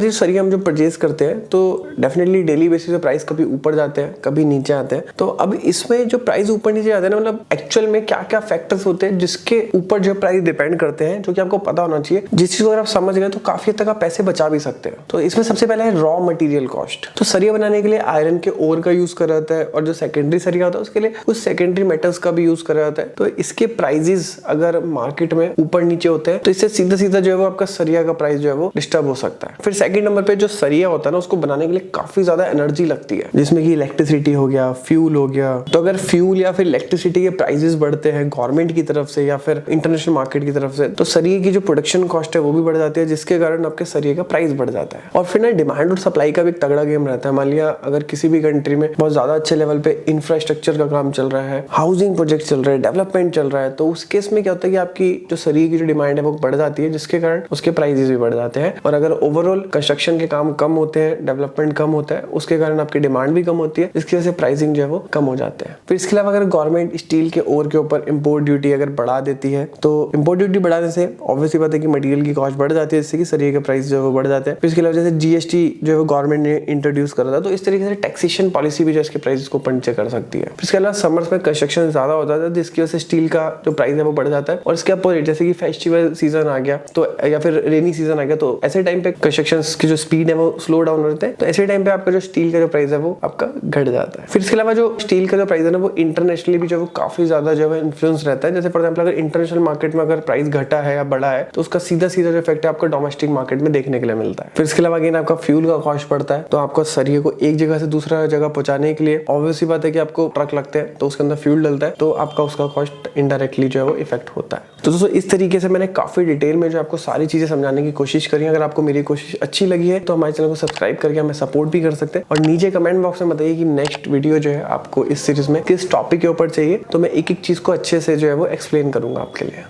जो सरिया हम जो परचेज करते हैं तो डेफिनेटली डेली बेसिस पे प्राइस कभी ऊपर जाते हैं कभी नीचे आते हैं। तो अब इसमें जो प्राइस ऊपर नीचे जाते हैं ना, मतलब एक्चुअल में क्या क्या फैक्टर्स होते हैं जिसके ऊपर जो प्राइस डिपेंड करते हैं, जो कि आपको पता होना चाहिए। जिस चीज को अगर आप समझ गए तो काफी हद तक आप पैसे बचा भी सकते हैं। तो इसमें सबसे पहले है रॉ मटेरियल कॉस्ट। तो सरिया बनाने के लिए आयरन के ओर का यूज करा जाता है और जो सेकेंडरी सरिया होता है उसके लिए कुछ सेकेंडरी मेटल्स का भी यूज करा जाता है। तो इसके प्राइजेस अगर मार्केट में ऊपर नीचे होते हैं तो इससे सीधा सीधा जो है वो आपका सरिया का प्राइस जो है वो डिस्टर्ब हो सकता है। फिर सेकंड नंबर पे जो सरिया होता है ना, उसको बनाने के लिए काफी ज्यादा एनर्जी लगती है, जिसमें कि इलेक्ट्रिसिटी हो गया, फ्यूल हो गया। तो अगर फ्यूल या फिर इलेक्ट्रिसिटी के प्राइसेस बढ़ते हैं गवर्नमेंट की तरफ से या फिर इंटरनेशनल मार्केट की तरफ से, तो सरिये की जो प्रोडक्शन कॉस्ट है वो भी बढ़ जाती है, जिसके कारण आपके सरिये का प्राइस बढ़ जाता है। और फिर ना डिमांड और सप्लाई का भी एक तगड़ा गेम रहता है। मान लिया अगर किसी भी कंट्री में बहुत ज्यादा अच्छे लेवल पे इंफ्रास्ट्रक्चर का काम चल रहा है, हाउसिंग प्रोजेक्ट चल रहे हैं, डेवलपमेंट चल रहा है, तो उस केस में क्या होता है कि आपकी जो सरिये की जो डिमांड है वो बढ़ जाती है, जिसके कारण उसके प्राइसेस भी बढ़ जाते हैं। और अगर ओवरऑल कंस्ट्रक्शन के काम कम होते हैं, डेवलपमेंट कम होता है, उसके कारण आपकी डिमांड भी कम होती है, जिसकी वजह से प्राइसिंग जो है वो कम हो जाते हैं। फिर इसके अलावा अगर गवर्नमेंट स्टील के ओर के ऊपर इंपोर्ट ड्यूटी अगर बढ़ा देती है, तो इंपोर्ट ड्यूटी बढ़ाने से ऑब्वियसली बात है कि मटेरियल की कॉस्ट बढ़ जाती है, जिससे कि सरिये के प्राइस जो है वो बढ़ जाते हैं। फिर इसके अलावा जैसे जीएसटी जो है वो गवर्नमेंट ने इंट्रोड्यूस करा था, तो इस तरीके से टैक्सेशन पॉलिसी भी जो इसके प्राइस को ऊपर नीचे कर सकती है। फिर इसके अलावा समर्स में कंस्ट्रक्शन ज्यादा होता है, जिसकी वजह से स्टील का जो प्राइस है वो बढ़ जाता है। और इसके अपोजिट जैसे कि फेस्टिवल सीजन आ गया तो या फिर रेनी सीजन आ गया, तो ऐसे टाइम पे कंस्ट्रक्शन की जो स्पीड है वो स्लो डाउन होते हैं, तो ऐसे टाइम पे आपका जो स्टील का जो प्राइस है वो आपका घट जाता है। फिर इसके अलावा जो स्टील का जो प्राइस है ना, वो इंटरनेशनली भी जो है वो काफी ज्यादा जो है इन्फ्लुएंस रहता है। जैसे फॉर एग्जांपल अगर इंटरनेशनल मार्केट में अगर प्राइस घटा है या बढ़ा है, तो उसका सीधा सीधा जो इफेक्ट है आपका डोमेस्टिक मार्केट में देखने के लिए मिलता है। फिर इसके अलावा अगेन आपका फ्यूल का कॉस्ट पड़ता है, तो आपको सरिये को एक जगह से दूसरा जगह पहुंचाने के लिए ऑब्वियसली बात है कि आपको ट्रक लगते हैं, तो उसके अंदर फ्यूल डलता है, तो आपका उसका कॉस्ट इनडायरेक्टली जो है वो इफेक्ट होता है। तो दोस्तों इस तरीके से मैंने काफी डिटेल में जो आपको सारी चीजें समझाने की कोशिश करी। अगर आपको मेरी कोशिश अच्छी लगी है तो हमारे चैनल को सब्सक्राइब करके हमें सपोर्ट भी कर सकते हैं। और नीचे कमेंट बॉक्स में बताइए कि नेक्स्ट वीडियो जो है आपको इस सीरीज में किस टॉपिक के ऊपर चाहिए, तो मैं एक एक चीज को अच्छे से जो है वो एक्सप्लेन करूंगा आपके लिए।